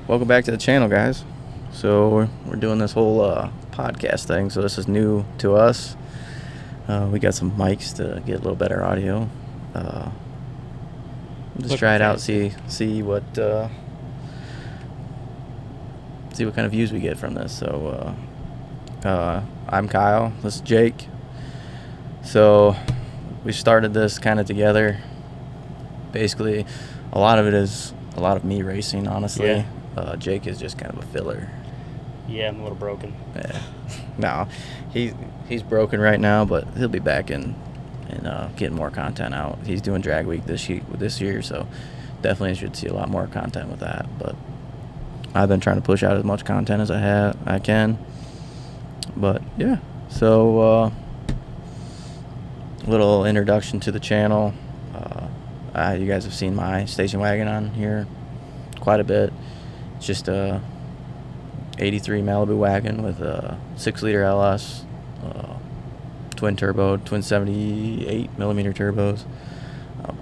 Welcome back to the channel, guys. So we're doing this whole podcast thing, so this is new to us. We got some mics to get a little better audio. Just try it out, see what kind of views we get from this. So I'm Kyle, this is Jake. So we started this kind of together. Basically, a lot of it is a lot of me racing, honestly. Yeah. Jake is just kind of a filler. Yeah, I'm a little broken. Yeah. No, he's broken right now, but he'll be back and getting more content out. He's doing drag week this year, so definitely should see a lot more content with that. But I've been trying to push out as much content as I can. But yeah, so little introduction to the channel. You guys have seen my station wagon on here quite a bit. It's just a 83 Malibu wagon with a 6-liter LS, twin 78 millimeter turbos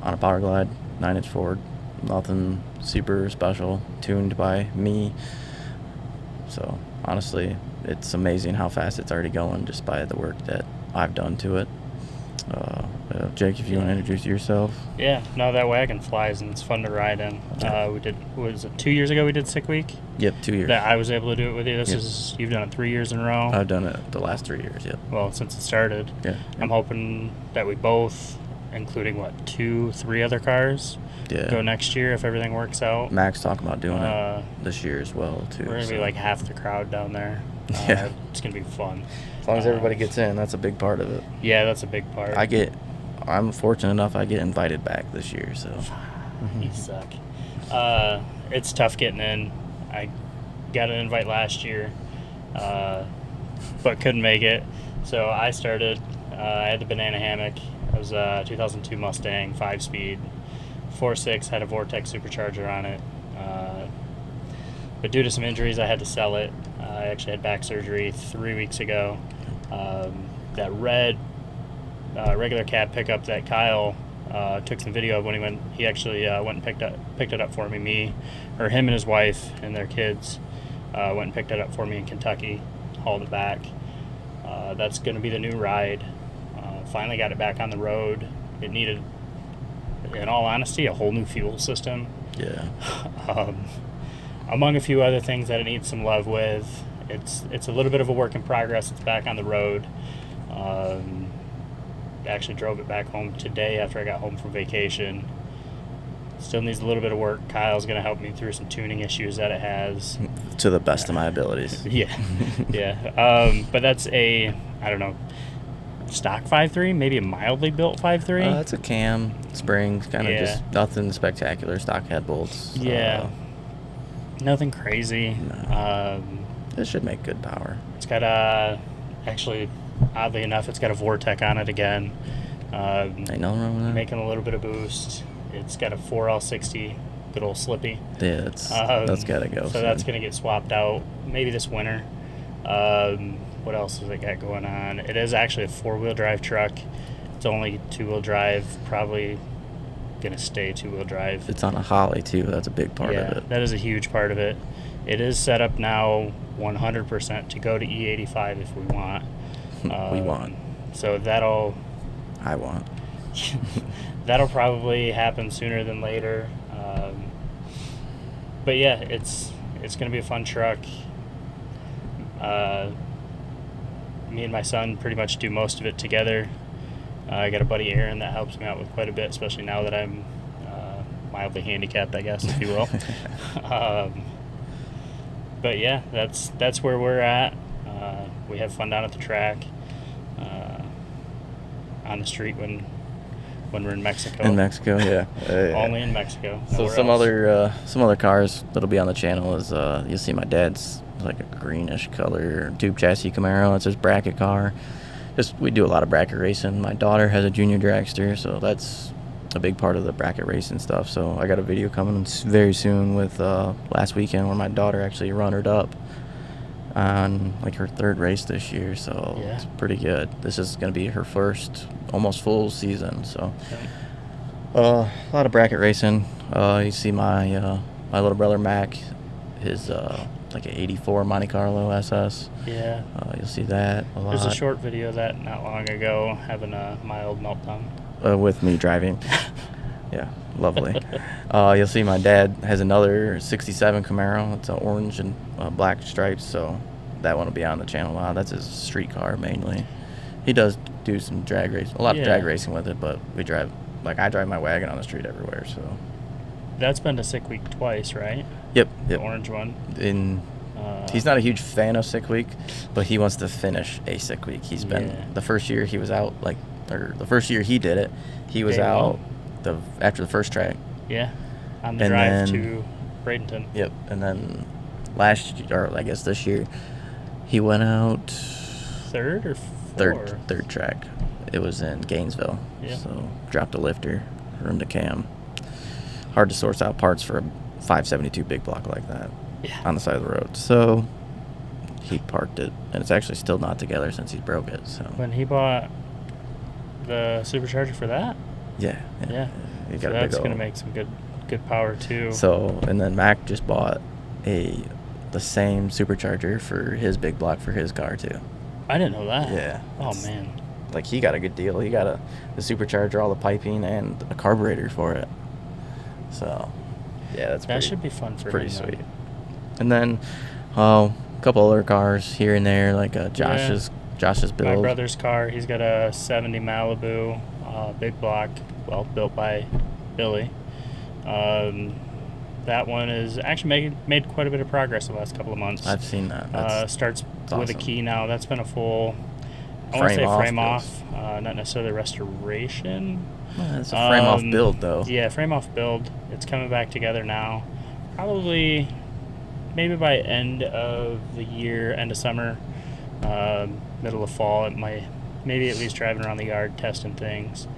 on a Power Glide, 9-inch Ford. Nothing super special, tuned by me. So honestly, it's amazing how fast it's already going just by the work that I've done to it. Jake, if you want to introduce yourself. Yeah, no, that wagon flies and it's fun to ride in. We did, was it 2 years ago we did Sick Week? Yep, 2 years. That I was able to do it with you. Yep. You've done it 3 years in a row. I've done it the last 3 years, yep. Well, since it started. Yeah. I'm hoping that we both, including 3 other cars, go next year if everything works out. Max talking about doing it this year as well, too. We're going to be like half the crowd down there. Yeah. It's going to be fun. As long as everybody gets in, that's a big part of it. Yeah, that's a big part. I'm fortunate enough I get invited back this year, so. You suck. It's tough getting in. I got an invite last year, but couldn't make it. So I started. I had the banana hammock. It was a 2002 Mustang, 5-speed, 4.6, had a Vortex supercharger on it. But due to some injuries, I had to sell it. I actually had back surgery 3 weeks ago. That red regular cab pickup that Kyle took some video of when he actually went and picked it up for me. Him and his wife and their kids went and picked it up for me in Kentucky, hauled it back. That's going to be the new ride. Finally got it back on the road. It needed, in all honesty, a whole new fuel system. Yeah. Among a few other things that it needs some love with. It's a little bit of a work in progress. It's back on the road. Actually drove it back home today after I got home from vacation. Still needs a little bit of work. Kyle's going to help me through some tuning issues that it has. To the best of my abilities. Yeah. Yeah. But that's I don't know, stock 5.3, maybe a mildly built 5.3. It's a cam, springs, kind of just nothing spectacular, stock head bolts. Yeah. Nothing crazy. No. It should make good power. It's got actually, oddly enough, it's got a Vortec on it again. Ain't nothing wrong with that. Making a little bit of boost. It's got a 4L60, good old Slippy. Yeah, that's got to go. So that's going to get swapped out maybe this winter. What else has it got going on? It is actually a 4-wheel drive truck. It's only 2-wheel drive, probably going to stay 2-wheel drive. It's on a Holly, too. That's a big part of it. That is a huge part of it. It is set up now 100% to go to E85 if we want. We want. So I want. that'll probably happen sooner than later. But yeah, it's going to be a fun truck. Me and my son pretty much do most of it together. I got a buddy, Aaron, that helps me out with quite a bit, especially now that I'm mildly handicapped, I guess, if you will. But yeah, that's where we're at. We have fun down at the track, on the street when we're in Mexico. In Mexico, yeah. Only in Mexico. So some other cars that'll be on the channel is you'll see my dad's like a greenish color tube chassis Camaro. It's his bracket car. We do a lot of bracket racing. My daughter has a junior dragster, so that's a big part of the bracket racing stuff. So I got a video coming very soon with last weekend where my daughter actually runnered up on like her 3rd race this year, so It's pretty good. This is going to be her first almost full season, so a lot of bracket racing. You see my little brother Mac, his like an '84 Monte Carlo SS. Yeah. You'll see that a lot. There's a short video of that not long ago, having a mild meltdown. With me driving. Yeah, lovely. You'll see my dad has another '67 Camaro. It's an orange and black stripes, so that one will be on the channel a lot. That's his street car mainly. He does do some drag race, a lot of drag racing with it, but we drive, like I drive my wagon on the street everywhere. So that's been to Sick Week twice, right? Yep. The orange one. He's not a huge fan of Sick Week, but he wants to finish a Sick Week. He's been the first year he was out, or the first year he did it, he was out after the first track. Yeah, on the drive to Bradenton. Yep, and then last year, or I guess this year, he went out third or fourth? Third track. It was in Gainesville. Yeah. So dropped a lifter, room to cam. Hard to source out parts for a 572 big block like that on the side of the road. So he parked it, and it's actually still not together since he broke it. So when he bought the supercharger for that? Yeah. He got that's going to make some good power too. So, and then Mac just bought the same supercharger for his big block for his car too. I didn't know that. Yeah. Oh man. Like he got a good deal. He got the supercharger, all the piping, and a carburetor for it. So, yeah, that should be fun for him. Pretty sweet. And then, a couple other cars here and there, like Josh's build. My brother's car. He's got a '70 Malibu, big block, built by Billy. That one is actually made quite a bit of progress the last couple of months. I've seen that. Starts with a key now. That's been a full, I want to say frame off, not necessarily restoration. Well, it's a frame off build though. Yeah, frame off build. It's coming back together now. Probably, maybe by end of the year, end of summer, middle of fall. It might, maybe at least driving around the yard testing things.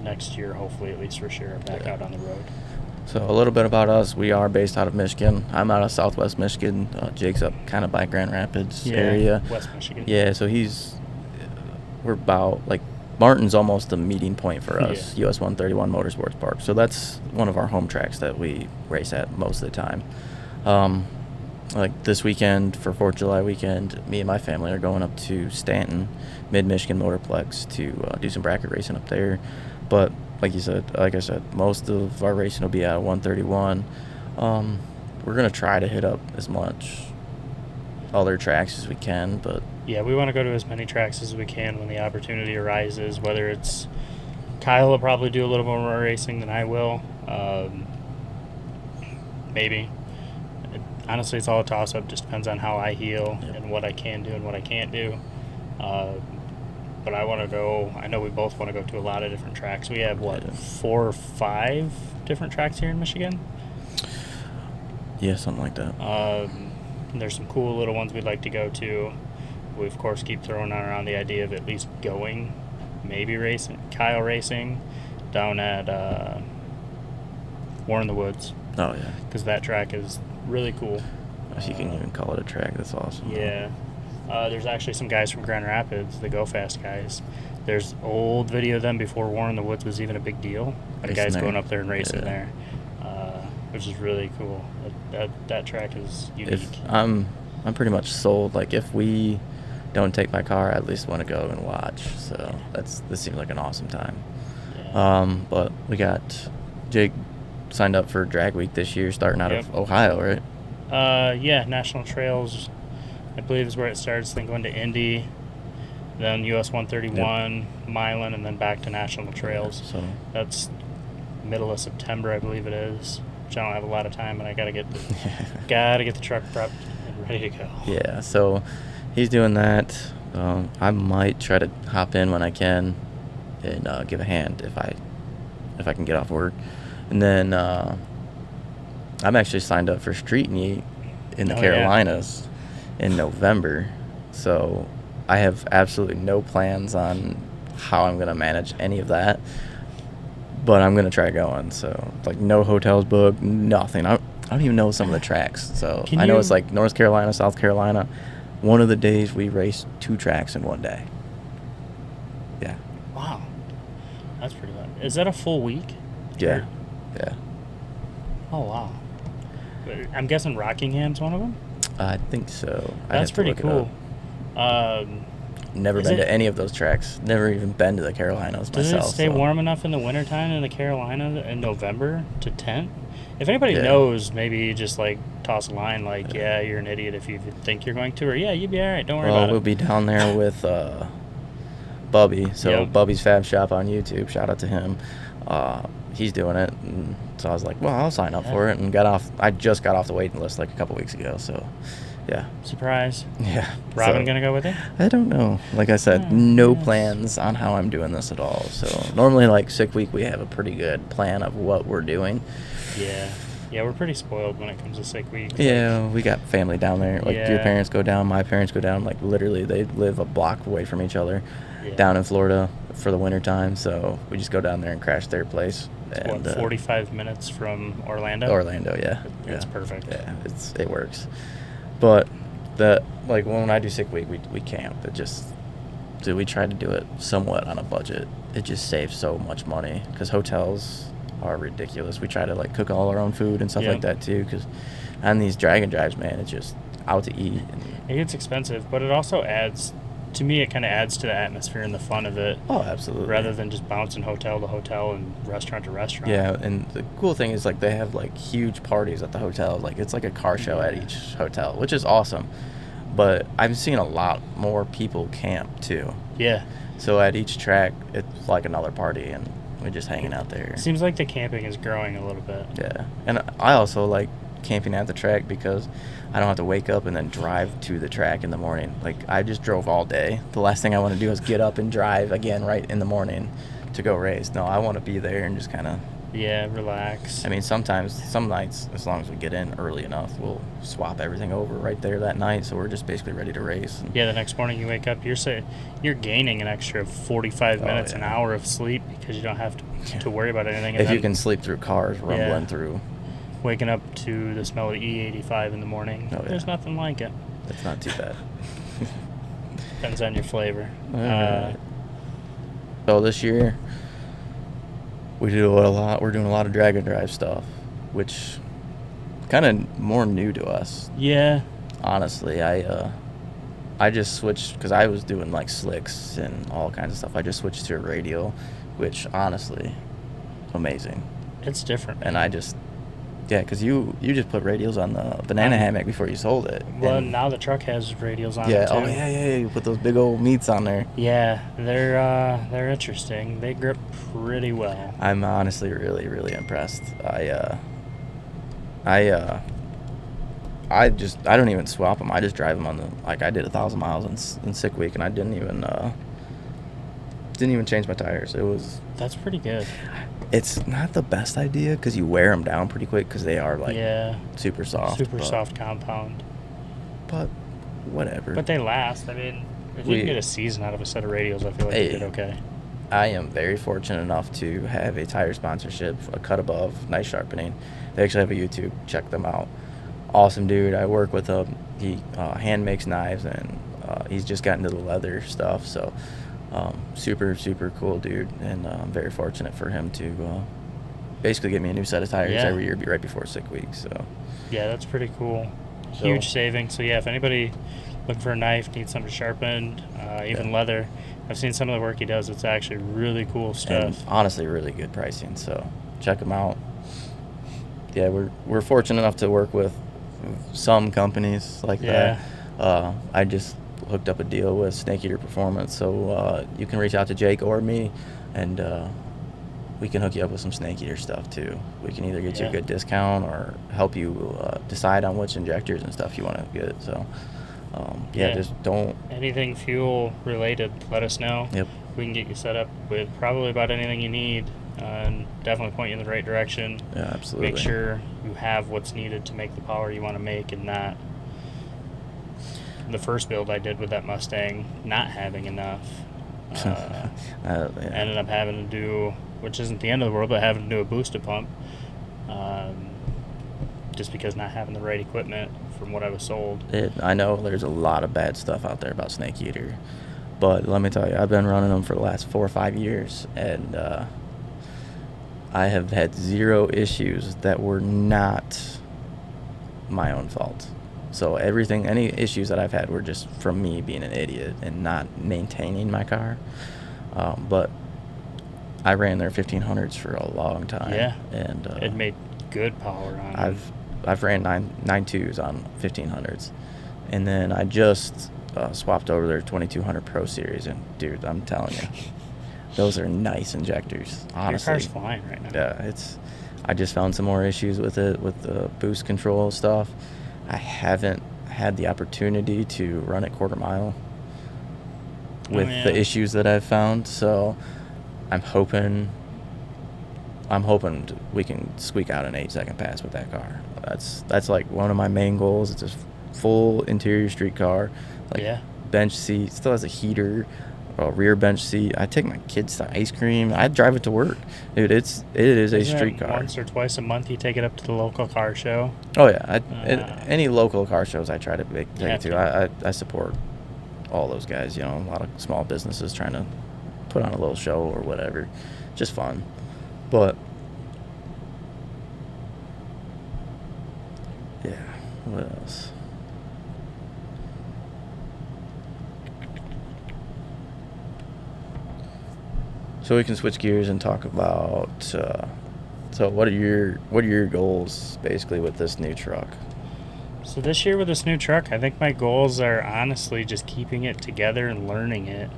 Next year, hopefully, at least for sure, back out on the road. So a little bit about us. We are based out of Michigan. I'm out of Southwest Michigan. Jake's up kind of by Grand Rapids area. West Michigan. Yeah, so we're about, like, Martin's almost the meeting point for us, US 131 Motorsports Park. So that's one of our home tracks that we race at most of the time. Like this weekend, for 4th of July weekend, me and my family are going up to Stanton, Mid-Michigan Motorplex to do some bracket racing up there. But like I said, most of our racing will be at 131. We're going to try to hit up as much other tracks as we can, but yeah, we want to go to as many tracks as we can when the opportunity arises, whether it's Kyle will probably do a little more racing than I will. Maybe. Honestly, it's all a toss-up. Just depends on how I heal and what I can do and what I can't do. But I want to go. I know we both want to go to a lot of different tracks. We have, 4 or 5 different tracks here in Michigan? Yeah, something like that. There's some cool little ones we'd like to go to. We, of course, keep throwing around the idea of at least going, maybe racing, Kyle racing, down at War in the Woods. Oh, yeah. Because that track is really cool. If you can even call it a track, that's awesome. Yeah. There's actually some guys from Grand Rapids, the Go Fast guys. There's old video of them before War in the Woods was even a big deal. The guys going up there and racing there, which is really cool. That track is unique. I'm pretty much sold. Like, if we don't take my car, I at least want to go and watch. So this seems like an awesome time. Yeah. But we got Jake signed up for Drag Week this year, starting out of Ohio, right? Yeah, National Trails, I believe, is where it starts. Then going to Indy, then US 131, Milan, and then back to National Trails. So that's middle of September, I believe it is. Which I don't have a lot of time, and I gotta get the truck prepped and ready to go. Yeah, so he's doing that. I might try to hop in when I can and give a hand if I can get off work. And then I'm actually signed up for Street Meet in the Carolinas in November. So I have absolutely no plans on how I'm going to manage any of that. But I'm going to try going. So, like, no hotels booked, nothing. I don't even know some of the tracks. So I know it's like North Carolina, South Carolina. One of the days we raced 2 tracks in one day. Yeah. Wow. That's pretty good. Is that a full week? Yeah. Yeah. Oh, wow. I'm guessing Rockingham's one of them. I think so. I'd That's have to pretty look it cool. up. Never Is been to it? any of those tracks. Never even been to the Carolinas Does it myself. stay so. warm enough in the wintertime in the Carolina in November to tent? If anybody Yeah. knows, maybe just like toss a line like, yeah, you're an idiot if you think you're going to, or yeah, you'd be all right. Don't worry Well, about we'll it. be down there with Bubby. So Yep. Bubby's Fab Shop on YouTube. Shout out to him. He's doing it, and so I was like, well, I'll sign up for it, and got off. I just got off the waiting list like a couple weeks ago. So, yeah. Surprise. Yeah. Robin so, gonna go with you? I don't know. Like I said, Oh, no yes. plans on how I'm doing this at all. So normally, like sick week, we have a pretty good plan of what we're doing. Yeah. Yeah, we're pretty spoiled when it comes to sick week. Yeah, we got family down there. Like your Yeah. parents go down, my parents go down. Like literally, they live a block away from each other, Yeah. down in Florida for the winter time. So we just go down there and crash their place. It's And, 45 minutes from Orlando? Orlando, yeah. It's perfect. Yeah, it works. But like when I do sick week, we camp. We try to do it somewhat on a budget. It just saves so much money because hotels are ridiculous. We try to like cook all our own food and stuff Yep. like that too. Because on these dragon drives, man, it's just out to eat. It gets expensive, but it also adds, to me, it kind of adds to the atmosphere and the fun of it. Oh, absolutely. Rather than just bouncing hotel to hotel and restaurant to restaurant. Yeah, and the cool thing is like they have like huge parties at the hotel. Like it's like a car show at each hotel, which is awesome. But I've seen a lot more people camp too. Yeah. So at each track, it's like another party, and we're just hanging out there. Seems like the camping is growing a little bit. Yeah, and I also like camping at the track because I don't have to wake up and then drive to the track in the morning. Like I just drove all day. The last thing I want to do is get up and drive again right in the morning to go race. No, I want to be there and just kind of. Yeah, relax. I mean, some nights, as long as we get in early enough, we'll swap everything over right there that night. So we're just basically ready to race. Yeah, the next morning you wake up, you're gaining an extra 45 minutes, an hour of sleep because you don't have to worry about anything. And If you can sleep through cars rumbling through. Waking up to the smell of E85 in the morning, there's nothing like it. It's not too bad. Depends on your flavor. So this year, we're doing a lot of drag and drive stuff, which kind of more new to us. Yeah. Honestly, I just switched because I was doing like slicks and all kinds of stuff. I just switched to a radial, which honestly, amazing. It's different. And I just, because you just put radials on the banana hammock before you sold it. Well, and now the truck has radials on it too. Oh yeah. You put those big old meats on there. Yeah, they're interesting. They grip pretty well. I'm honestly really, really impressed. I don't even swap them. I just drive them on the, like I did 1,000 miles in sick week, and I didn't even change my tires. That's pretty good. It's not the best idea because you wear them down pretty quick because they are like super soft. Soft compound. But whatever. But they last. I mean, if you can get a season out of a set of radials, I feel like you did okay. I am very fortunate enough to have a tire sponsorship, a Cut Above, Nice Sharpening. They actually have a YouTube. Check them out. Awesome dude. I work with him. He hand makes knives, and he's just gotten into the leather stuff. So super, super cool dude. And I'm very fortunate for him to basically get me a new set of tires every year right before sick week. So yeah, that's pretty cool. Huge saving. So yeah, if anybody looking for a knife, needs something sharpened, even leather, I've seen some of the work he does. It's actually really cool stuff. And honestly, really good pricing. So check him out. Yeah, we're fortunate enough to work with some companies like that. I just hooked up a deal with Snake Eater Performance, so you can reach out to Jake or me, and we can hook you up with some Snake Eater stuff too. We can either get you a good discount or help you decide on which injectors and stuff you want to get. So just don't. Anything fuel related, let us know. Yep. We can get you set up with probably about anything you need, and definitely point you in the right direction. Yeah, absolutely. Make sure you have what's needed to make the power you want to make, and not the first build I did with that Mustang not having enough. Ended up having to do, which isn't the end of the world, but having to do a boosted pump, just because not having the right equipment from what I was sold. I know there's a lot of bad stuff out there about Snake Eater, but let me tell you, I've been running them for the last 4 or 5 years, and I have had zero issues that were not my own fault. So everything, any issues that I've had were just from me being an idiot and not maintaining my car. But I ran their 1500s for a long time. Yeah. And It made good power on them. I've ran 9.2s on 1500s, and then I just swapped over their 2200 Pro Series, and dude, I'm telling you, those are nice injectors. Honestly, Your car's flying right now. Yeah, I just found some more issues with it with the boost control stuff. I haven't had the opportunity to run it quarter mile with the issues that I've found, so I'm hoping we can squeak out an 8-second pass with that car. That's like one of my main goals. It's a full interior street car, like bench seat, still has a heater, a rear bench seat. I take my kids to ice cream. I drive it to work, dude. It is a street car. Once or twice a month, you take it up to the local car show. Oh yeah, any local car shows I try to take it to. I support all those guys. You know, a lot of small businesses trying to put on a little show or whatever, just fun. But yeah, what else? So we can switch gears and talk about. So what are your goals basically with this new truck? So this year with this new truck, I think my goals are honestly just keeping it together and learning it.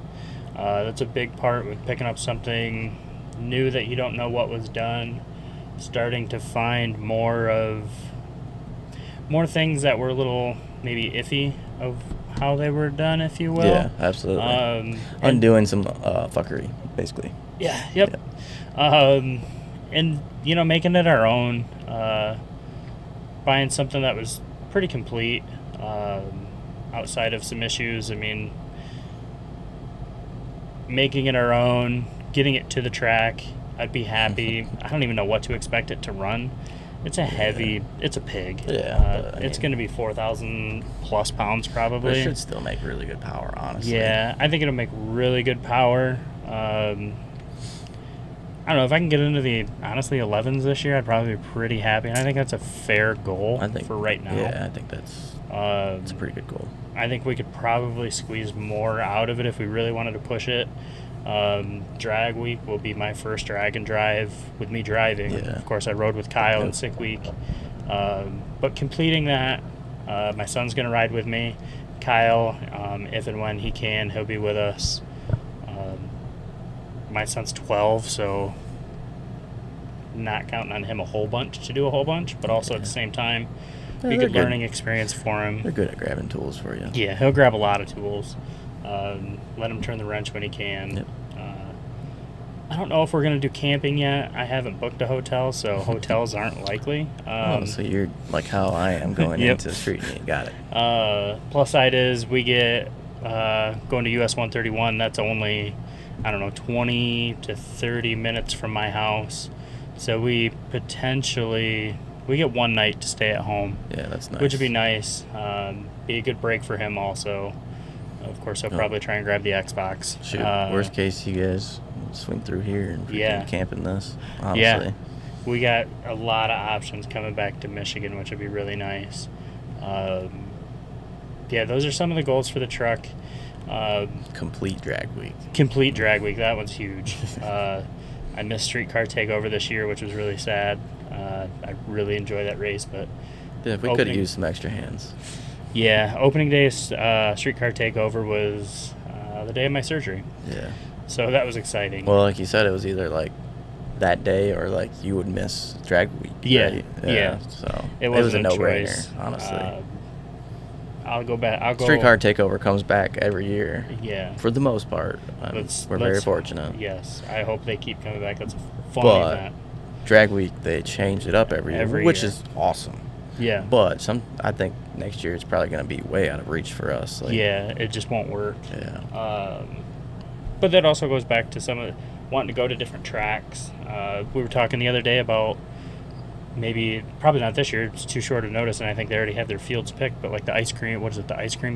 That's a big part with picking up something new that you don't know what was done, starting to find more things that were a little maybe iffy of how they were done, if you will. Yeah, absolutely. Undoing some fuckery, basically. Yeah, yep. Yeah. And, making it our own, buying something that was pretty complete, outside of some issues. I mean, making it our own, getting it to the track, I'd be happy. I don't even know what to expect it to run. It's it's a pig. Yeah. It's going to be 4,000 plus pounds probably. But it should still make really good power, honestly. Yeah, I think it'll make really good power. I don't know, if I can get into the, honestly, 11s this year, I'd probably be pretty happy. And I think that's a fair goal for right now. Yeah, I think that's a pretty good goal. I think we could probably squeeze more out of it if we really wanted to push it. Drag week will be my first drag and drive with me driving. Yeah. Of course, I rode with Kyle in sick week. But completing that, my son's going to ride with me. Kyle, if and when he can, he'll be with us. My son's 12, so not counting on him to do a whole bunch, but also at the same time, be a good learning experience for him. They're good at grabbing tools for you. Yeah, he'll grab a lot of tools. Let him turn the wrench when he can. Yep. I don't know if we're going to do camping yet. I haven't booked a hotel, so hotels aren't likely. So you're like how I am going into the street meet. Got it. Plus side is we get going to US 131. That's only, 20 to 30 minutes from my house. So we get one night to stay at home. Yeah, that's nice. Which would be nice. Be a good break for him also. Of course, he'll probably try and grab the Xbox. Shoot, worst case, you guys swing through here and camp in this, honestly. Yeah, we got a lot of options coming back to Michigan, which would be really nice. Those are some of the goals for the truck. Complete drag week. That one's huge. I missed Streetcar Takeover this year, which was really sad. I really enjoyed that race, but yeah, we could have used some extra hands. Yeah, opening day Streetcar Takeover was the day of my surgery. Yeah. So that was exciting. Well, like you said, it was either like that day or like you would miss drag week. Yeah. Right? Yeah. So it was a no-brainer, honestly. I'll go back. Streetcar Takeover comes back every year. Yeah. For the most part. We're very fortunate. Yes. I hope they keep coming back. That's a fun event. Drag week, they change it up every year, which is awesome. Yeah. But I think next year it's probably going to be way out of reach for us. It just won't work. Yeah. But that also goes back to wanting to go to different tracks. We were talking the other day about probably not this year, it's too short of notice, and I think they already have their fields picked, but like the ice cream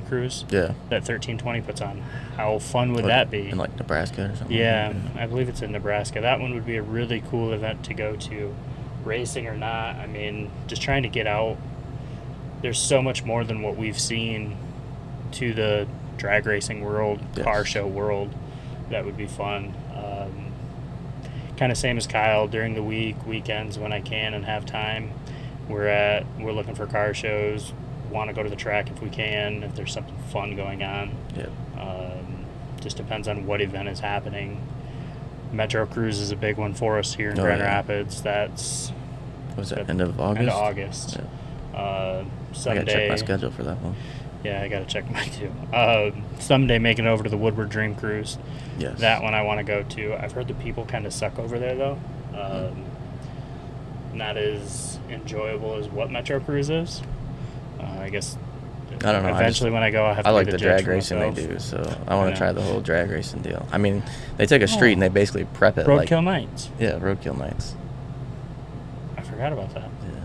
cruise? Yeah. That 1320 puts on. How fun would that be? In like Nebraska or something? Yeah, I believe it's in Nebraska. That one would be a really cool event to go to, racing or not. I mean, just trying to get out there's so much more than what we've seen to the drag racing world, Yes. car show world. That would be fun. Kind of same as Kyle, during the weekends when I can and have time, we're looking for car shows. Want to go to the track if we can, if there's something fun going on. Yep. Just depends on what event is happening. Metro Cruise is a big one for us here in Oh, Grand yeah. Rapids. That's What was that, end of August? End of August. Yeah. I Someday, gotta check my schedule for that one. Yeah, I gotta check mine too. Someday making over to the Woodward Dream Cruise. Yes. That one I want to go to. I've heard the people kind of suck over there though. Not as enjoyable as what Metro Cruise is. I guess. I don't know. Eventually, when I go, I'll have to I like be the judge drag for racing myself. they do, so I want I to try know. the whole drag racing deal. I mean, they take a street and they basically prep it like Roadkill Nights. yeah, roadkill nights. I forgot about that. Yeah.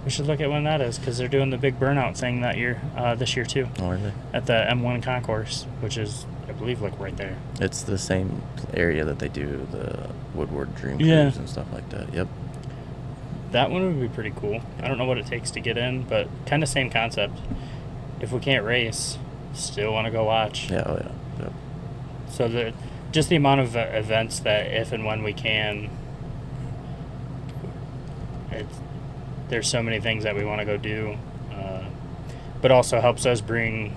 We should look at when that is because they're doing the big burnout thing that year, this year too, Oh, really? at the M1 concourse, which is, I believe, like right there. It's the same area that they do the Woodward Dream Cruise Yeah. and stuff like that. Yep. That one would be pretty cool. I don't know what it takes to get in, but kind of same concept. If we can't race, still want to go watch. Yeah. Oh, yeah. Yep. So just the amount of events that if and when we can, there's so many things that we want to go do, but also helps us bring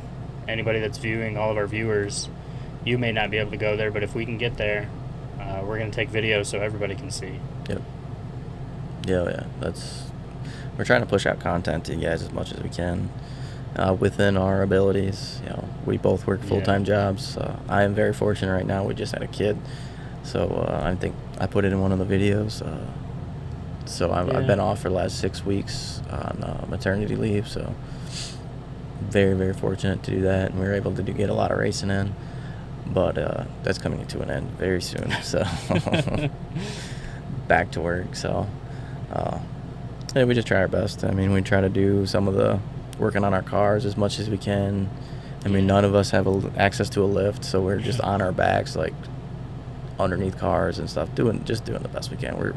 anybody that's viewing, all of our viewers. You may not be able to go there, but if we can get there, we're going to take videos so everybody can see. Yep. Yeah. Oh, yeah. We're trying to push out content to you guys as much as we can. Within our abilities, we both work full-time jobs. I am very fortunate right now. We just had a kid, so I think I put it in one of the videos. So I've been off for the last 6 weeks on maternity leave. So very, very fortunate to do that, and we were able to get a lot of racing in. But that's coming to an end very soon. So back to work. So yeah, we just try our best. I mean, we try to do some of the working on our cars as much as we can. I mean, none of us have access to a lift, so we're just on our backs, like underneath cars and stuff, doing the best we can. We're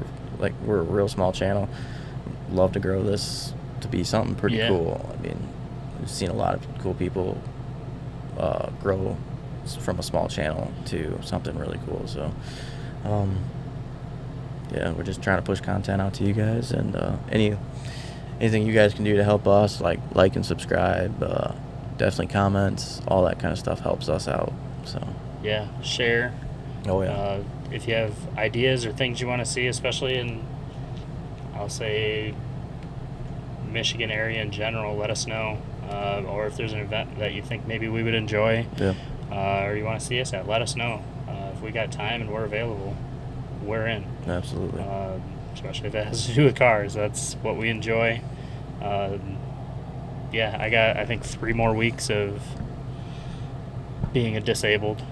a real small channel. Love to grow this to be something pretty cool. I mean, we've seen a lot of cool people grow from a small channel to something really cool. So, yeah, we're just trying to push content out to you guys, and anything you guys can do to help us, like and subscribe, definitely comments, all that kind of stuff helps us out. So Yeah, share. oh yeah. If you have ideas or things you want to see, especially in, I'll say, Michigan area in general, let us know. Or if there's an event that you think maybe we would enjoy, or you want to see us at, let us know. If we got time and we're available, we're in. Absolutely. Especially if it has to do with cars. That's what we enjoy. Yeah, I got, I think, 3 more weeks of being a disabled.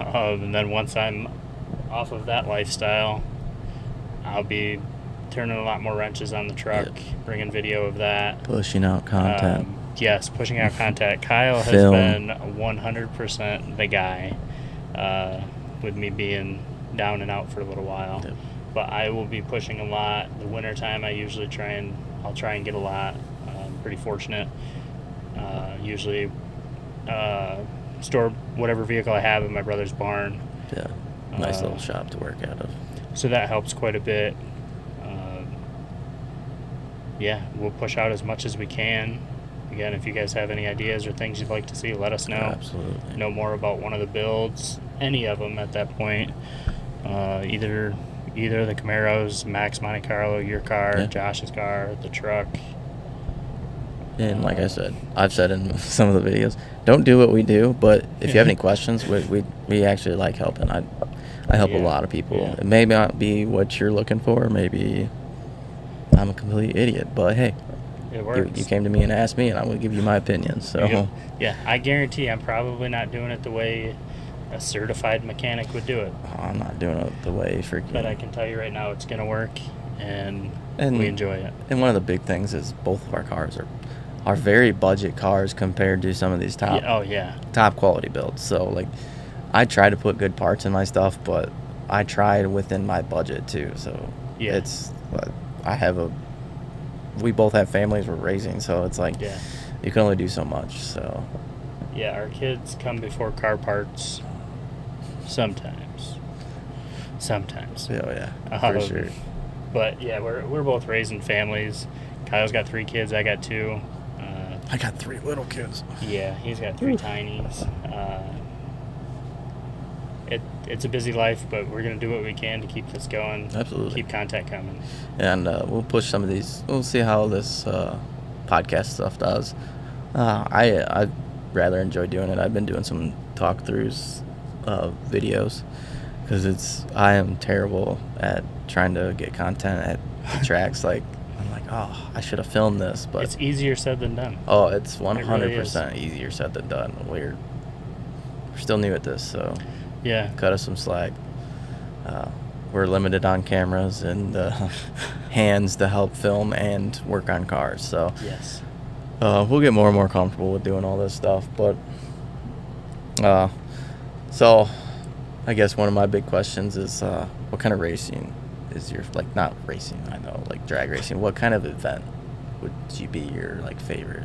And then once I'm off of that lifestyle, I'll be turning a lot more wrenches on the truck, bringing video of that. Pushing out content. Yes, pushing out content. Kyle has Film. been 100% the guy, with me being down and out for a little while. Yep. But I will be pushing a lot. The wintertime, I'll try and get a lot. I'm pretty fortunate. Usually store whatever vehicle I have in my brother's barn. Yeah. Nice little shop to work out of. So that helps quite a bit. Yeah, we'll push out as much as we can. Again, if you guys have any ideas or things you'd like to see, let us know. Absolutely. Know more about one of the builds, any of them at that point. Either the Camaros, Max Monte Carlo, your car, Josh's car, the truck. And like I said, I've said in some of the videos, don't do what we do, but if you have any questions, we actually like helping. I help a lot of people. Yeah. It may not be what you're looking for. Maybe I'm a complete idiot, but hey, It works. you came to me and asked me, and I'm going to give you my opinion. So yeah, I guarantee I'm probably not doing it the way a certified mechanic would do it. I'm not doing it the way freaking. But I can tell you right now, it's going to work, and we enjoy it. And one of the big things is both of our cars are very budget cars compared to some of these top top quality builds. So like, I try to put good parts in my stuff, but I try within my budget too. So it's I have a we both have families we're raising, so it's like Yeah. you can only do so much. So Yeah, our kids come before car parts sometimes. yeah, for sure. But yeah, we're both raising families. Kyle's got 3 kids. I got 2. I got 3 little kids. Yeah, he's got 3 tinies. It's a busy life, but we're gonna do what we can to keep this going. Absolutely. Keep content coming. And we'll push some of these. We'll see how this podcast stuff does. I rather enjoy doing it. I've been doing some talk throughs, videos, because I am terrible at trying to get content at the tracks. Like I'm like, oh, I should have filmed this, but It's easier said than done. oh, it's It really 100% easier said than done. We're still new at this, so Yeah. cut us some slack. We're limited on cameras and hands to help film and work on cars, so Yes. we'll get more and more comfortable with doing all this stuff. But so I guess one of my big questions is what kind of racing is your, like, not racing, I know, like drag racing, what kind of event would you be your like favorite?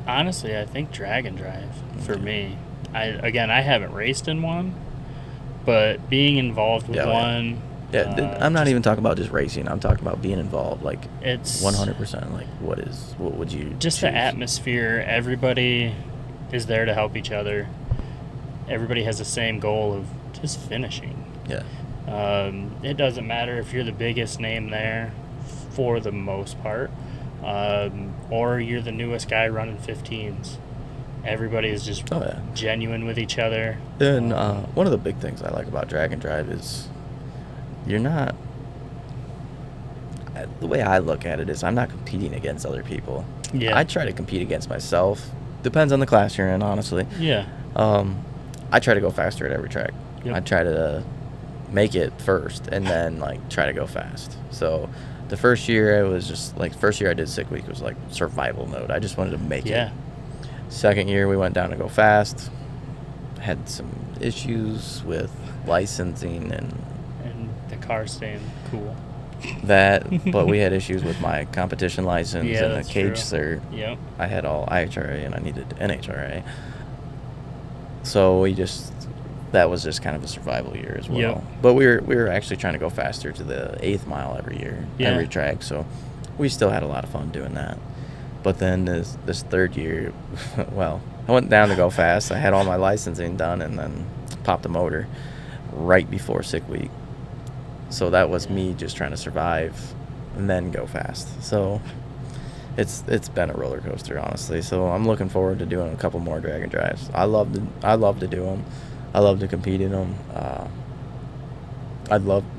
Honestly, I think drag and drive for Okay. me. I haven't raced in one, but being involved with Yeah, one. I'm not just- even talking about just racing. I'm talking about being involved, like It's 100%. Like what would you just choose? the atmosphere. Everybody is there to help each other. Everybody has the same goal of just finishing. Yeah. It doesn't matter if you're the biggest name there, for the most part, or you're the newest guy running 15s. Everybody is just Oh yeah. genuine with each other. And one of the big things I like about drag and drive is you're not. The way I look at it is I'm not competing against other people. Yeah. I try to compete against myself. Depends on the class you're in, honestly. Yeah. I try to go faster at every track. Yep. I try to make it first and then like try to go fast. So the first year it was just like first year I did Sick Week was like survival mode. I just wanted to make Yeah. it. Second year we went down to go fast. Had some issues with licensing and And the car staying cool. that, but we had issues with my competition license Yeah, and the that's cage true. cert. Yep. I had all IHRA and I needed NHRA. So that was just kind of a survival year as well. Yep. But we were actually trying to go faster to the 8th mile every year, Yeah. every track. So we still had a lot of fun doing that. But then this third year, well, I went down to go fast. I had all my licensing done and then popped the motor right before Sick Week. So that was me just trying to survive and then go fast. So it's been a roller coaster, honestly. So I'm looking forward to doing a couple more drag and drives. I love to do them. I love to compete in them.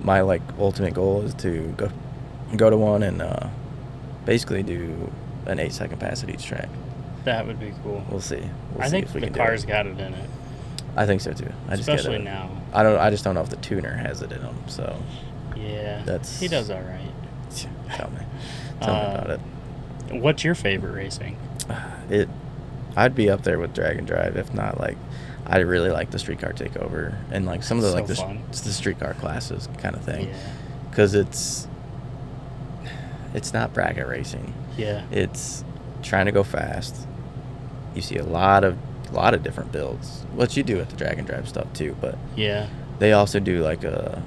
My like ultimate goal is to go to one and basically do an 8-second pass at each track. That would be cool. We'll see. I think the can do car's it. got it in it. I think so too. Especially now. I just don't know if the tuner has it in them. So Yeah. That's- He does all right. tell me about it. What's your favorite racing? I'd be up there with drag and drive, if not like I really like the streetcar takeover and like some of the So like the fun. streetcar classes kind of thing, Yeah. because it's not bracket racing. Yeah. It's trying to go fast. You see a lot of different builds, what you do at the drag and drive stuff too, but Yeah. they also do like a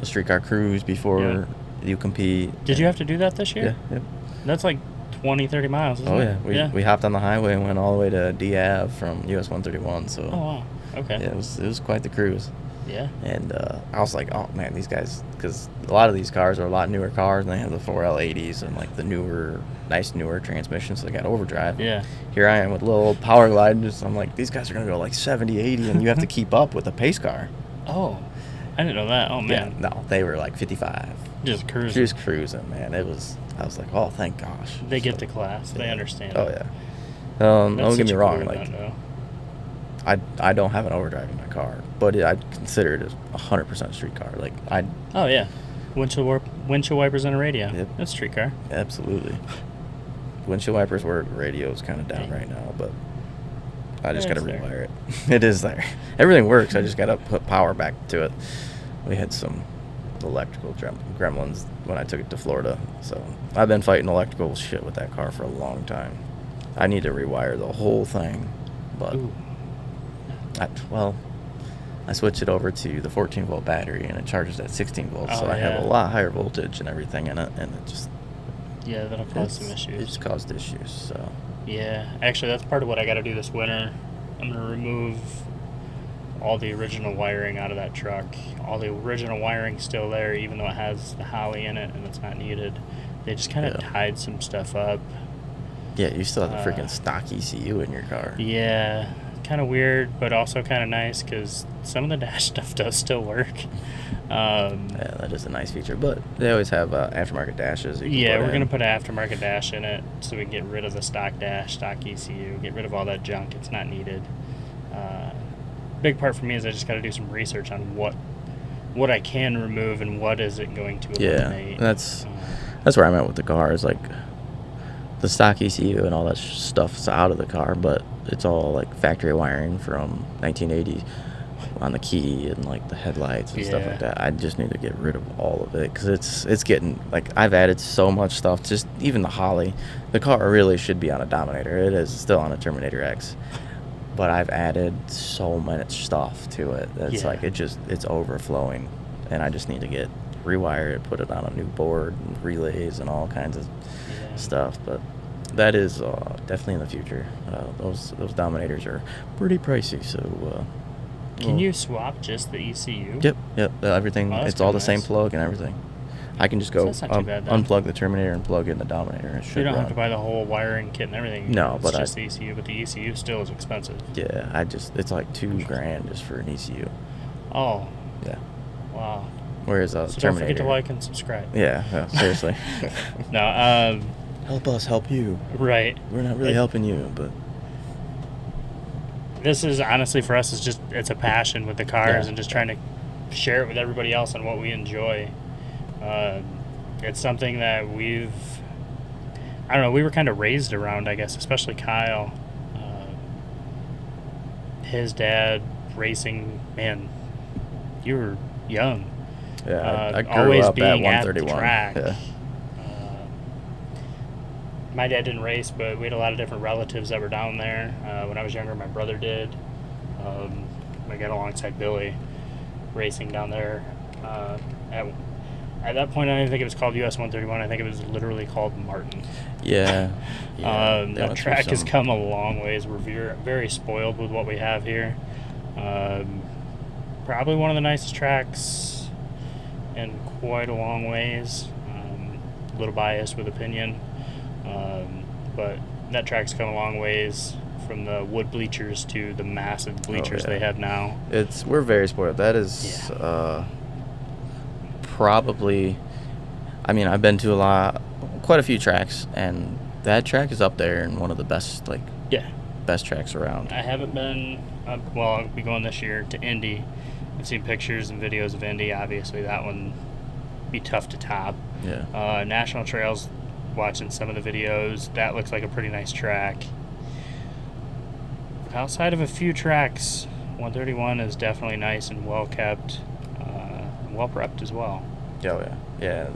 streetcar cruise before you compete. Did you have to do that this year? Yeah. That's like 20, 30 miles, isn't Oh it? yeah, we hopped on the highway and went all the way to D Ave from US 131. So Oh, wow. Okay. yeah, it was quite the cruise. Yeah. And I was like, oh man, these guys, because a lot of these cars are a lot newer cars, and they have the 4L80s and like the newer transmissions, so they got overdrive. Yeah. Here I am with little power glide, and I'm like, these guys are gonna go like 70, 80, and you have to keep up with a pace car. Oh, I didn't know that. Oh, man. Yeah, no, they were like 55. Just cruising. Just cruising, man. I was like, oh, thank gosh. They get So, the class. They yeah. understand. Oh it. yeah. That's Don't get such me a wrong, cool like event, though. I don't have an overdrive in my car, but I'd consider it a 100% street car. Like Oh, yeah. Windshield wipers and a radio. Yep. That's street car. absolutely. Windshield wipers work. Radio's kind of down right now, but I just Yeah, got to it's there. rewire it. It is there. Everything works. I just got to put power back to it. We had some electrical gremlins when I took it to Florida. So I've been fighting electrical shit with that car for a long time. I need to rewire the whole thing, but Ooh. I switched it over to the 14-volt battery, and it charges at 16 volts, Oh, so I have yeah. a lot higher voltage and everything in it, and it just Yeah, that'll cause some it's issues. caused issues. So Yeah, actually, that's part of what I got to do this winter. I'm going to remove all the original wiring out of that truck. All the original wiring's still there, even though it has the Holly in it and it's not needed. They just kind of Yeah. tied some stuff up. yeah, you still have the freaking stock ECU in your car. Yeah, kind of weird, but also kind of nice because some of the dash stuff does still work. Yeah, that is a nice feature, but they always have aftermarket dashes. Yeah, we're going to put an aftermarket dash in it so we can get rid of the stock dash, stock ECU, get rid of all that junk. It's not needed. Big part for me is I just got to do some research on what I can remove and what is it going to eliminate. That's where I'm at with the car. Is like the stock ECU and all that stuff's out of the car, but it's all like factory wiring from 1980 on the key and like the headlights and stuff like that. I just need to get rid of all of it because it's getting like I've added so much stuff. Just even the Holly, the car really should be on a Dominator. It is still on a Terminator X, but I've added so much stuff to it. It's like it's overflowing, and I just need to rewire it, put it on a new board, and relays, and all kinds of stuff. But that is definitely in the future. Those Dominators are pretty pricey, so. Can you swap just the ECU? Yep. Everything. Oh, it's all the nice. same plug and everything. I can just go So that's not too bad, then. unplug the Terminator and plug in the Dominator. It should You don't run. have to buy the whole wiring kit and everything. No, it's but just the ECU, but the ECU still is expensive. Yeah, it's like $2,000 just for an ECU. Oh, Yeah. wow. Whereas a So Terminator. don't forget to like and subscribe. Yeah, seriously. No, Help us help you. right. We're not really helping you, but This is honestly for us it's a passion with the cars Yeah. and just trying to share it with everybody else on what we enjoy. It's something that I don't know, we were kind of raised around, I guess, especially Kyle. His dad racing, man, you were young. yeah, I grew always up at being at the 131. track. Yeah. My dad didn't race, but we had a lot of different relatives that were down there. When I was younger, my brother did. I got alongside Billy racing down there. At that point, I didn't think it was called US 131. I think it was literally called Martin. Yeah. They That went through track has some- come a long ways. We're very spoiled with what we have here. Probably one of the nicest tracks in quite a long ways. A little biased with opinion. But that track's come a long ways from the wood bleachers to the massive bleachers they have now. We're very spoiled. That is probably. I mean, I've been to quite a few tracks, and that track is up there and one of the best best tracks around. I haven't been. I'll be going this year to Indy. I've seen pictures and videos of Indy. Obviously, that one be tough to top. Yeah. National Trails. Watching some of the videos, that looks like a pretty nice track. Outside of a few tracks, 131 is definitely nice and well kept, and well prepped as well. Yeah.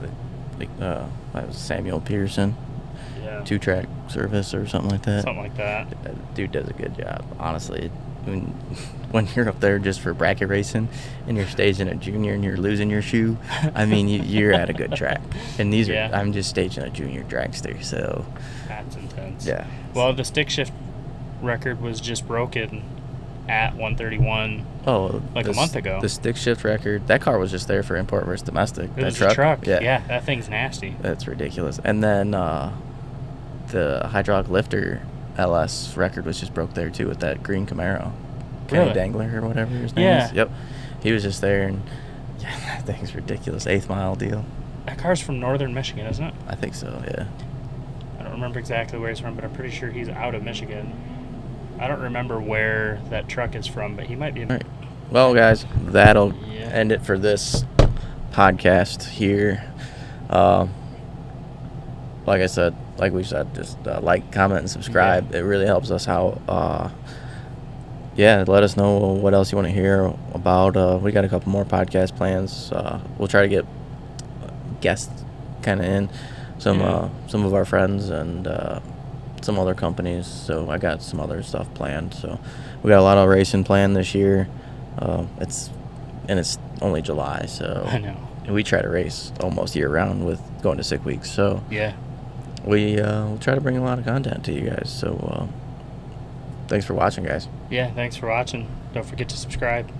That was Samuel Pearson. Yeah. 2-track service or something like that. Something like that. Dude does a good job, honestly. When you're up there just for bracket racing and you're staging a junior and you're losing your shoe, I mean, you're at a good track. And I'm just staging a junior dragster, so. That's intense. Yeah. Well, the stick shift record was just broken at 131 a month ago. The stick shift record, that car was just there for import versus domestic. It was a truck. Yeah, that thing's nasty. That's ridiculous. And then the hydraulic lifter LS record was just broke there too with that green Camaro. Kenny Really? Dangler or whatever his name is. Yep. He was just there, and that thing's ridiculous. 8th mile deal. That car's from northern Michigan, isn't it? I think so, yeah. I don't remember exactly where he's from, but I'm pretty sure he's out of Michigan. I don't remember where that truck is from, but he might be. All right. Well, guys, that'll Yeah. end it for this podcast here. Like we said, just like, comment, and subscribe. Yeah. It really helps us out. Let us know what else you want to hear about. We got a couple more podcast plans. We'll try to get guests kind of in. Some of our friends and some other companies. So I got some other stuff planned. So we got a lot of racing planned this year. It's only July, so I know. we try to race almost year round with going to sick weeks. So Yeah. we'll try to bring a lot of content to you guys. So thanks for watching, guys. Yeah, thanks for watching. Don't forget to subscribe.